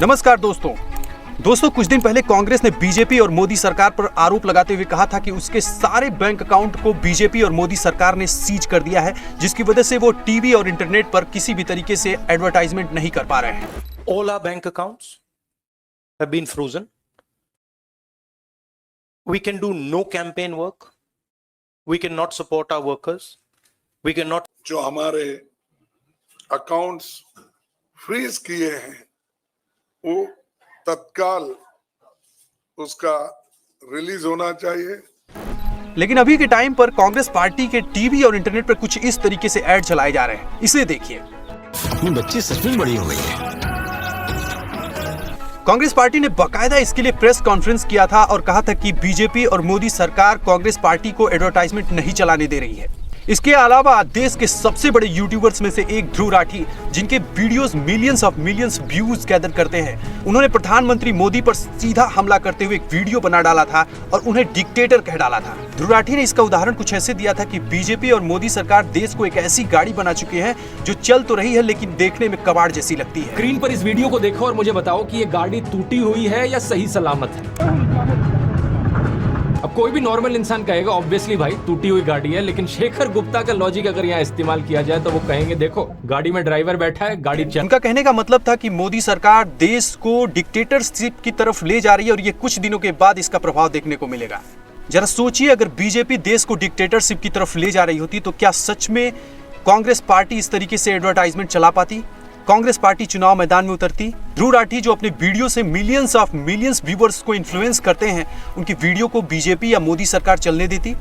नमस्कार दोस्तों कुछ दिन पहले कांग्रेस ने बीजेपी और मोदी सरकार पर आरोप लगाते हुए कहा था कि उसके सारे बैंक अकाउंट को बीजेपी और मोदी सरकार ने सीज कर दिया है, जिसकी वजह से वो टीवी और इंटरनेट पर किसी भी तरीके से एडवर्टाइजमेंट नहीं कर पा रहे हैं। All our bank accounts have been frozen. We can do no campaign work. We cannot support our workers. We cannot. जो हमारे अकाउंट्स फ्रीज किए हैं वो तत्काल उसका रिलीज होना चाहिए। लेकिन अभी के टाइम पर कांग्रेस पार्टी के टीवी और इंटरनेट पर कुछ इस तरीके से ऐड चलाए जा रहे हैं, इसे देखिए। अपनी बच्ची सचमुच बड़ी हो गई है। कांग्रेस पार्टी ने बकायदा इसके लिए प्रेस कॉन्फ्रेंस किया था और कहा था कि बीजेपी और मोदी सरकार कांग्रेस पार्टी को एडवर्टाइजमेंट नहीं चलाने दे रही है। इसके अलावा देश के सबसे बड़े यूट्यूबर्स में से एक ध्रुव राठी, जिनके वीडियोस मिलियंस व्यूज गैदर करते हैं, उन्होंने प्रधानमंत्री मोदी पर सीधा हमला करते हुए एक वीडियो बना डाला था और उन्हें डिक्टेटर कह डाला था। ध्रुव राठी ने इसका उदाहरण कुछ ऐसे दिया था कि बीजेपी और मोदी सरकार देश को एक ऐसी गाड़ी बना चुके हैं जो चल तो रही है लेकिन देखने में कबाड़ जैसी लगती है। स्क्रीन पर इस वीडियो को देखो और मुझे बताओ कि ये गाड़ी टूटी हुई है या सही सलामत है। अब कोई भी नॉर्मल इंसान कहेगा ऑब्वियसली भाई टूटी हुई गाड़ी है, लेकिन शेखर गुप्ता का लॉजिक अगर यहाँ इस्तेमाल किया जाए तो वो कहेंगे देखो गाड़ी में ड्राइवर बैठा है, गाड़ी चल। उनका कहने का मतलब था कि मोदी सरकार देश को डिक्टेटरशिप की तरफ ले जा रही है और ये कुछ दिनों के बाद इसका प्रभाव देखने को मिलेगा। जरा सोचिए, अगर बीजेपी देश को डिक्टेटरशिप की तरफ ले जा रही होती तो क्या सच में कांग्रेस पार्टी इस तरीके से एडवर्टाइजमेंट चला पाती? कांग्रेस पार्टी चुनाव मैदान में उतरती? ध्रुव राठी जो अपने वीडियो से मिलियंस व्यूअर्स को इन्फ्लुएंस करते हैं, उनकी वीडियो को बीजेपी या मोदी सरकार चलने देती?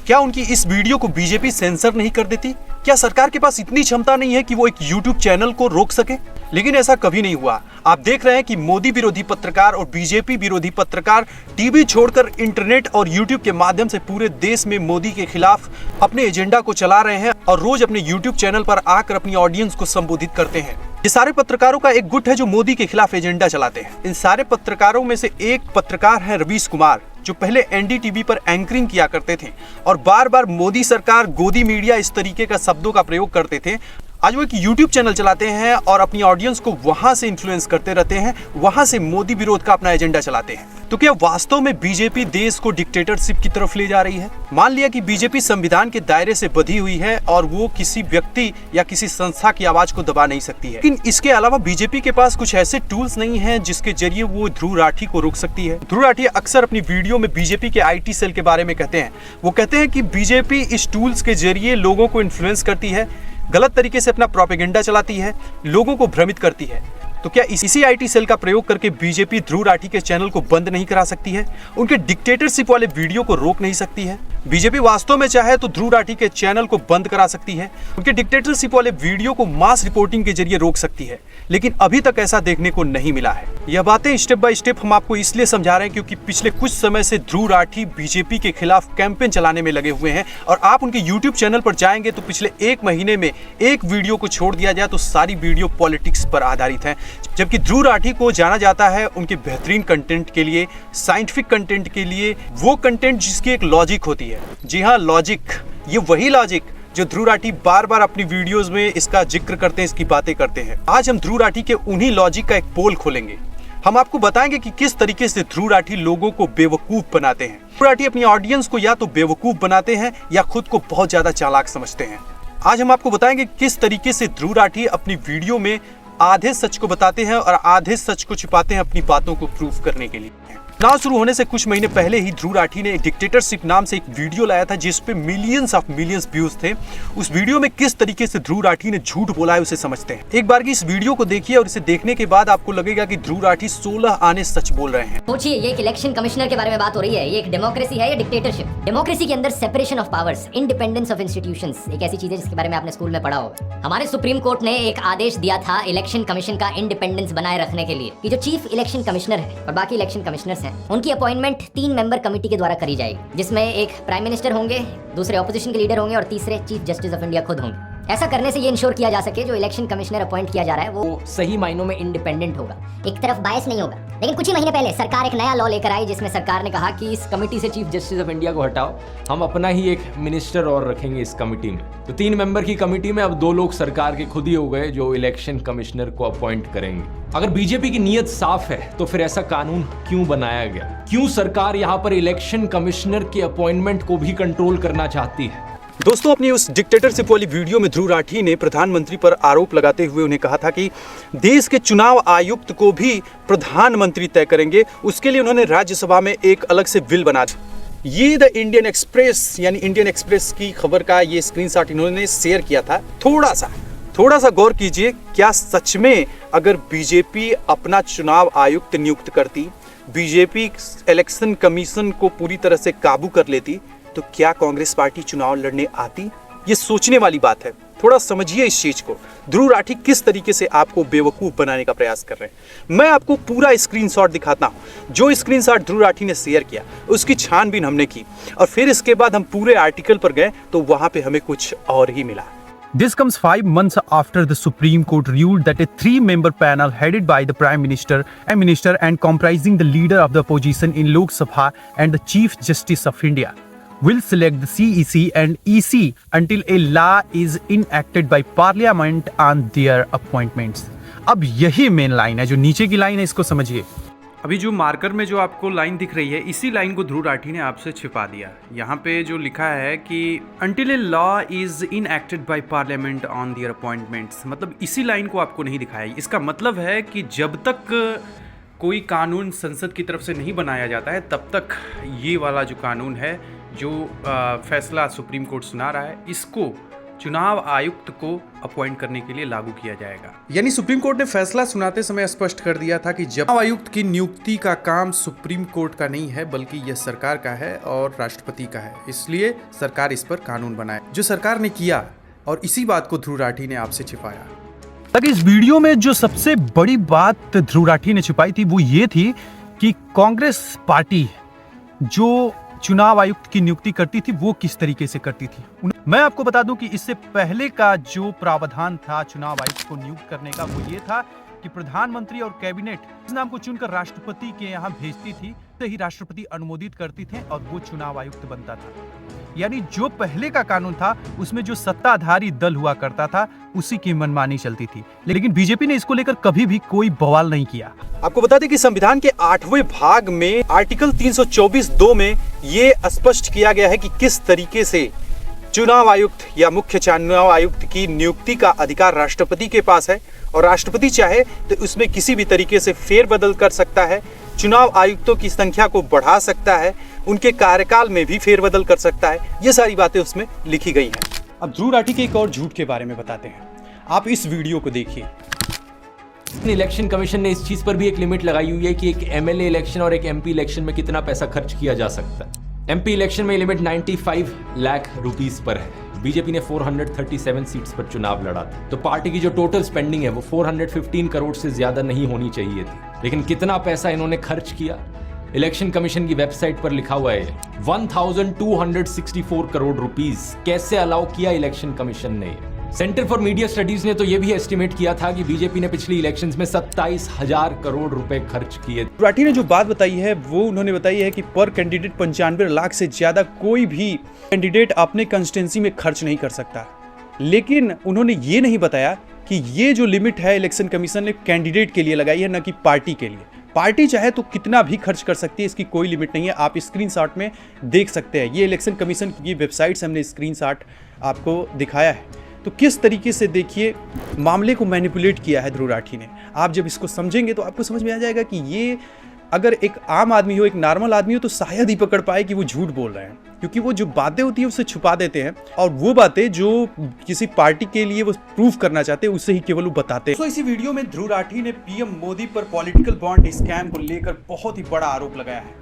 क्या उनकी इस वीडियो को बीजेपी सेंसर नहीं कर देती? क्या सरकार के पास इतनी क्षमता नहीं है कि वो एक यूट्यूब चैनल को रोक सके? लेकिन ऐसा कभी नहीं हुआ। आप देख रहे हैं कि मोदी विरोधी पत्रकार और बीजेपी विरोधी पत्रकार टीवी छोड़कर इंटरनेट और यूट्यूब के माध्यम से पूरे देश में मोदी के खिलाफ अपने एजेंडा को चला रहे हैं और रोज अपने यूट्यूब चैनल पर आकर अपनी ऑडियंस को संबोधित करते हैं। ये सारे पत्रकारों का एक गुट है जो मोदी के खिलाफ एजेंडा चलाते हैं। इन सारे पत्रकारों में से एक पत्रकार है रवीश कुमार, जो पहले एनडीटीवी पर एंकरिंग किया करते थे और बार बार मोदी सरकार, गोदी मीडिया इस तरीके का शब्दों का प्रयोग करते थे। आज वो एक यूट्यूब चैनल चलाते हैं और अपनी ऑडियंस को वहां से इन्फ्लुएंस करते रहते हैं, वहां से मोदी विरोध का अपना एजेंडा चलाते हैं। तो क्या वास्तव में बीजेपी देश को डिक्टेटरशिप की तरफ ले जा रही है? मान लिया कि बीजेपी संविधान के दायरे से बंधी हुई है और वो किसी व्यक्ति या किसी संस्था की आवाज को दबा नहीं सकती है, लेकिन इसके अलावा बीजेपी के पास कुछ ऐसे टूल्स नहीं है जिसके जरिए वो ध्रुव राठी को रोक सकती है। ध्रुव राठी अक्सर अपनी वीडियो में बीजेपी के IT सेल के बारे में कहते हैं। वो कहते हैं कि बीजेपी इस टूल्स के जरिए लोगों को इन्फ्लुएंस करती है, गलत तरीके से अपना प्रोपेगेंडा चलाती है, लोगों को भ्रमित करती है। तो क्या इसी IT सेल का प्रयोग करके बीजेपी ध्रुव राठी के चैनल को बंद नहीं करा सकती है? उनके डिक्टेटरशिप वाले वीडियो को रोक नहीं सकती है? बीजेपी वास्तव में चाहे तो ध्रुव राठी के चैनल को बंद करा सकती है, उनके डिक्टेटरशिप वाले वीडियो को मास रिपोर्टिंग के जरिए रोक सकती है, लेकिन अभी तक ऐसा देखने को नहीं मिला है। यह बातें स्टेप बाय स्टेप हम आपको इसलिए समझा रहे हैं क्योंकि पिछले कुछ समय से ध्रुव राठी बीजेपी के खिलाफ कैंपेन चलाने में लगे हुए हैं और आप उनके यूट्यूब चैनल पर जाएंगे तो पिछले एक महीने में एक वीडियो को छोड़ दिया जाए तो सारी वीडियो पॉलिटिक्स पर आधारित है, जबकि ध्रुव राठी को जाना जाता है उनके बेहतरीन कंटेंट के लिए, साइंटिफिक कंटेंट के लिए, वो कंटेंट जिसकी एक लॉजिक होती है। जी हाँ, लॉजिक। ये वही लॉजिक जो ध्रुव राठी बार बार अपनी वीडियोस में इसका जिक्र करते हैं, इसकी बातें करते हैं। आज हम ध्रुव राठी के उन्हीं लॉजिक का एक पोल खोलेंगे। हम आपको बताएंगे कि किस तरीके से ध्रुव राठी लोगों को बेवकूफ बनाते हैं। ध्रुव राठी अपनी ऑडियंस को या तो बेवकूफ बनाते हैं या खुद को बहुत ज्यादा चालाक समझते हैं। आज हम आपको बताएंगे किस तरीके से ध्रुव राठी अपनी वीडियो में आधे सच को बताते हैं और आधे सच को छिपाते हैं अपनी बातों को प्रूफ करने के लिए। चुनाव शुरू होने से कुछ महीने पहले ही ध्रुव राठी ने एक डिक्टेटरशिप नाम से एक वीडियो लाया था जिस पे मिलियंस व्यूज थे। उस वीडियो में किस तरीके से ध्रुव राठी ने झूठ बोला है उसे समझते हैं। एक बार की इस वीडियो को देखिए और इसे देखने के बाद आपको लगेगा कि ध्रुव राठी 16 आने सच बोल रहे हैं। सोचिए, ये एक इलेक्शन कमिश्नर के बारे में बात हो रही है। ये एक डेमोक्रेसी है या डिक्टेटरशिप? डेमोक्रेसी के अंदर separation of powers, independence of institutions एक ऐसी चीज है जिसके बारे में आपने स्कूल में पढ़ा होगा। हमारे सुप्रीम कोर्ट ने एक आदेश दिया था इलेक्शन कमीशन का इंडिपेंडेंस बनाए रखने के लिए कि जो चीफ इलेक्शन कमिश्नर है और बाकी इलेक्शन कमिश्नर्स हैं उनकी अपॉइंटमेंट 3 मेंबर कमेटी के द्वारा करी जाएगी, जिसमें एक प्राइम मिनिस्टर होंगे, दूसरे ऑपोजिशन के लीडर होंगे और तीसरे चीफ जस्टिस ऑफ इंडिया खुद होंगे। ऐसा करने से ये इंश्योर किया जा सके जो इलेक्शन कमिश्नर अपॉइंट किया जा रहा है वो वो सही मायनों में इंडिपेंडेंट होगा, एक तरफ बायस नहीं होगा। लेकिन कुछ ही महीने पहले सरकार एक नया लॉ लेकर आई जिसमें सरकार ने कहा कि इस कमिटी से चीफ जस्टिस ऑफ इंडिया को हटाओ, हम अपना ही एक मिनिस्टर और रखेंगे इस कमिटी में। तो 3 मेंबर की कमिटी में अब 2 लोग सरकार के खुद ही हो गए जो इलेक्शन कमिश्नर को अपॉइंट करेंगे। अगर बीजेपी की नीयत साफ है तो फिर ऐसा कानून क्यों बनाया गया? क्यों सरकार यहाँ पर इलेक्शन कमिश्नर के अपॉइंटमेंट को भी कंट्रोल करना चाहती है? दोस्तों, अपनी उस डिक्टेटरशिप वाली वीडियो में ध्रुव राठी ने प्रधानमंत्री पर आरोप लगाते हुए उन्हें कहा था कि देश के चुनाव आयुक्त को भी प्रधानमंत्री तय करेंगे। उसके लिए उन्होंने राज्यसभा में एक अलग से बिल बना दिया। ये द इंडियन एक्सप्रेस यानी इंडियन एक्सप्रेस की खबर का ये स्क्रीनशॉट इन्होंने शेयर किया था। थोड़ा सा गौर कीजिए, क्या सच में अगर बीजेपी अपना चुनाव आयुक्त नियुक्त करती, बीजेपी इलेक्शन कमीशन को पूरी तरह से काबू कर लेती, तो क्या कांग्रेस पार्टी चुनाव लड़ने आती? ये सोचने वाली बात है। थोड़ा समझिए इस चीज को। ध्रुव राठी किस तरीके से आपको बेवकूफ बनाने का प्रयास कर रहे हैं। मैं आपको पूरा स्क्रीनशॉट दिखाता हूं। जो स्क्रीनशॉट ध्रुव राठी ने शेयर किया उसकी छानबीन हमने की और फिर इसके बाद हम पूरे आर्टिकल पर गए तो वहां पे हमें कुछ और ही मिला। This comes 5 months after the Supreme Court ruled that a 3-member panel headed by the Prime Minister and comprising the leader of the opposition in Lok Sabha and the Chief Justice of India will select the CEC and EC until a law is enacted by Parliament on their appointments. अब यही main line है, जो नीचे की line है इसको समझिए। अभी जो मार्कर में जो आपको लाइन दिख रही है, इसी लाइन को ध्रुव राठी ने आपसे छिपा दिया। यहाँ पे जो लिखा है कि until a law is enacted by parliament on their appointments, मतलब इसी लाइन को आपको नहीं दिखाया। इसका मतलब है कि जब तक कोई कानून संसद की तरफ से नहीं बनाया जाता है तब तक ये वाला जो कानून है, जो फैसला सुप्रीम कोर्ट सुना रहा है, इसको चुनाव आयुक्त को अपॉइंट करने के लिए लागू किया जाएगा। यानी सुप्रीम कोर्ट ने फैसला सुनाते समय स्पष्ट कर दिया था कि चुनाव आयुक्त की नियुक्ति का काम सुप्रीम कोर्ट का नहीं है बल्कि यह सरकार का है और राष्ट्रपति का है। इसलिए सरकार इस पर कानून बनाए, जो सरकार ने किया और इसी बात को ध्रुव राठी ने आपसे छिपाया। ताकि इस वीडियो में जो सबसे बड़ी बात ध्रुव राठी ने छिपाई थी वो ये थी कि कांग्रेस पार्टी जो चुनाव आयुक्त की नियुक्ति करती थी वो किस तरीके से करती थी। मैं आपको बता दूं कि इससे पहले का जो प्रावधान था चुनाव आयुक्त को नियुक्त करने का वो ये था कि प्रधानमंत्री और कैबिनेट इस नाम को चुनकर राष्ट्रपति के यहाँ भेजती थी, तो ही राष्ट्रपति अनुमोदित करती थे और वो चुनाव आयुक्त बनता था। यानी जो पहले का कानून था उसमें जो सत्ताधारी दल हुआ करता था उसी की मनमानी चलती थी, लेकिन बीजेपी ने इसको लेकर कभी भी कोई बवाल नहीं किया। आपको बता दें कि संविधान के 8वें भाग में आर्टिकल 324(2) में ये स्पष्ट किया गया है कि किस तरीके से चुनाव आयुक्त या मुख्य चुनाव आयुक्त की नियुक्ति का अधिकार राष्ट्रपति के पास है और राष्ट्रपति चाहे तो उसमें किसी भी तरीके से फेरबदल कर सकता है, चुनाव आयुक्तों की संख्या को बढ़ा सकता है, उनके कार्यकाल में भी फेरबदल कर सकता है। ये सारी बातें उसमें लिखी गई हैं। अब ध्रुव राठी के एक और झूठ के बारे में बताते हैं, आप इस वीडियो को देखिए। इलेक्शन कमीशन ने इस चीज पर भी एक लिमिट लगाई हुई है कि एक एमएलए इलेक्शन और एक एमपी इलेक्शन में कितना पैसा खर्च किया जा सकता है। एमपी इलेक्शन में लिमिट 95 लाख रुपीस पर है। बीजेपी ने 437 सीट्स पर चुनाव लड़ा था, तो पार्टी की जो टोटल स्पेंडिंग है वो 415 करोड़ से ज्यादा नहीं होनी चाहिए थी। लेकिन कितना पैसा इन्होंने खर्च किया, इलेक्शन कमीशन की वेबसाइट पर लिखा हुआ है 1264 करोड़ रुपीस कैसे अलाउ किया इलेक्शन कमीशन ने। सेंटर फॉर मीडिया स्टडीज ने तो यह भी एस्टिमेट किया था कि बीजेपी ने पिछली इलेक्शंस में 27,000 करोड़ रुपए खर्च किए। राठी ने जो बात बताई है वो उन्होंने बताई है कि पर कैंडिडेट 95 लाख से ज्यादा कोई भी कैंडिडेट अपने कंस्टिट्यूंसी में खर्च नहीं कर सकता। लेकिन उन्होंने ये नहीं बताया कि ये जो लिमिट है इलेक्शन कमीशन ने कैंडिडेट के लिए लगाई है, न कि पार्टी के लिए। पार्टी चाहे तो कितना भी खर्च कर सकती है, इसकी कोई लिमिट नहीं है। आप स्क्रीनशॉट में देख सकते हैं, ये इलेक्शन कमीशन की वेबसाइट से हमने स्क्रीनशॉट आपको दिखाया है। तो किस तरीके से देखिए मामले को मैनिपुलेट किया है ध्रुव राठी ने। आप जब इसको समझेंगे तो आपको समझ में आ जाएगा कि ये अगर एक आम आदमी हो, एक नॉर्मल आदमी हो, तो शायद ही पकड़ पाए कि वो झूठ बोल रहे हैं, क्योंकि वो जो बातें होती है उसे छुपा देते हैं और वो बातें जो किसी पार्टी के लिए वो प्रूफ करना चाहते हैं उसे ही केवल वो बताते हैं। तो इसी वीडियो में ध्रुव राठी ने पीएम मोदी पर पॉलिटिकल बॉन्ड स्कैम को लेकर बहुत ही बड़ा आरोप लगाया है।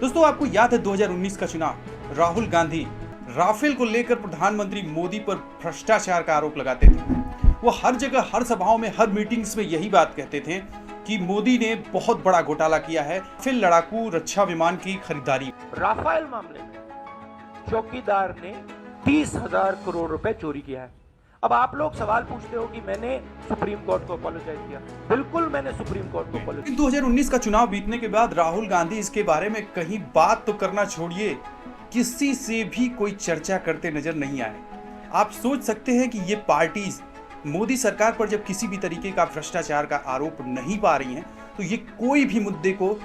दोस्तों, आपको याद है 2019 का चुनाव, राहुल गांधी राफेल को लेकर प्रधानमंत्री मोदी पर भ्रष्टाचार का आरोप लगाते थे। वो हर जगह, हर सभाओं में, हर मीटिंग्स में यही बात कहते थे कि मोदी ने बहुत बड़ा घोटाला किया है, फिर लड़ाकू रक्षा विमान की खरीदारी। राफेल मामले में चौकीदार ने 30,000 करोड़ रुपए चोरी किया है। अब आप लोग सवाल पूछते हो कि मैंने सुप्रीम कोर्ट को अपोलोजाइज किया। बिल्कुल मैंने सुप्रीम कोर्ट को अपोलोजाइज। 2019 का चुनाव बीतने के बाद राहुल गांधी इसके बारे में कहीं बात तो करना छोड़िए, किसी से भी कोई चर्चा करते नजर नहीं आए। आप सोच सकते हैं कि ये पार्टीज मोदी सरकार पर जब किसी भी तरीके का भ्रष्टाचार का आरोप नहीं पा रही हैं, तो ये कोई भी मुद्दे को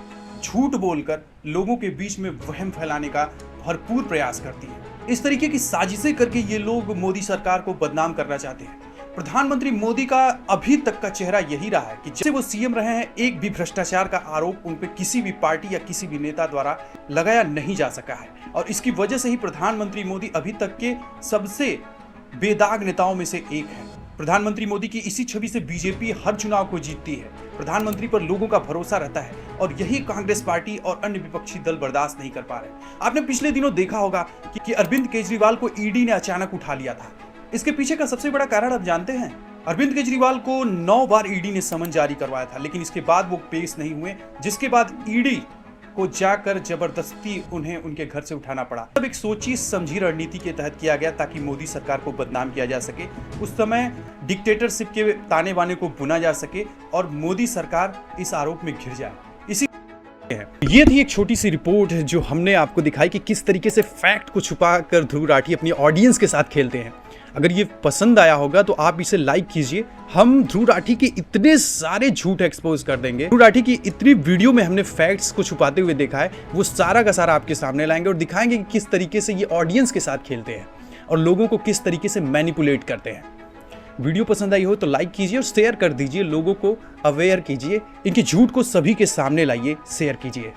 झूठ बोलकर लोगों के बीच में वहम फैलाने का भरपूर प्रयास करती है। इस तरीके की साजिशें करके ये लोग मोदी सरकार को बदनाम करना चाहते हैं। प्रधानमंत्री मोदी का अभी तक का चेहरा यही रहा है कि जब से वो सीएम रहे हैं, एक भी भ्रष्टाचार का आरोप उन पे किसी भी पार्टी या किसी भी नेता द्वारा लगाया नहीं जा सका है, और इसकी वजह से ही प्रधानमंत्री मोदी अभी तक के सबसे बेदाग नेताओं में से एक है। प्रधानमंत्री मोदी की इसी छवि से बीजेपी हर चुनाव को जीतती है। प्रधानमंत्री पर लोगों का भरोसा रहता है, और यही कांग्रेस पार्टी और अन्य विपक्षी दल बर्दाश्त नहीं कर पा रहे। आपने पिछले दिनों देखा होगा कि अरविंद केजरीवाल को ईडी ने अचानक उठा लिया था। इसके पीछे का सबसे बड़ा कारण आप जानते हैं? अरविंद केजरीवाल को 9 बार ईडी ने समन जारी करवाया था, लेकिन इसके बाद वो पेश नहीं हुए, जिसके बाद ईडी को जाकर जबरदस्ती उन्हें उनके घर से उठाना पड़ा। तब एक सोची समझी रणनीति के तहत किया गया ताकि मोदी सरकार को बदनाम किया जा सके, उस समय डिक्टेटरशिप के ताने बाने को बुना जा सके और मोदी सरकार इस आरोप में घिर जाए। इसी ये थी एक छोटी सी रिपोर्ट जो हमने आपको दिखाई कि किस तरीके से फैक्ट को छुपाकर ध्रुव राठी अपनी ऑडियंस के साथ खेलते हैं। अगर ये पसंद आया होगा तो आप इसे लाइक कीजिए। हम ध्रुव राठी के इतने सारे झूठ एक्सपोज कर देंगे, ध्रुव राठी की इतनी वीडियो में हमने फैक्ट्स को छुपाते हुए देखा है, वो सारा का सारा आपके सामने लाएंगे और दिखाएंगे कि किस तरीके से ये ऑडियंस के साथ खेलते हैं और लोगों को किस तरीके से मैनिपुलेट करते हैं। वीडियो पसंद आई हो तो लाइक कीजिए और शेयर कर दीजिए, लोगों को अवेयर कीजिए, इनके झूठ को सभी के सामने लाइए, शेयर कीजिए।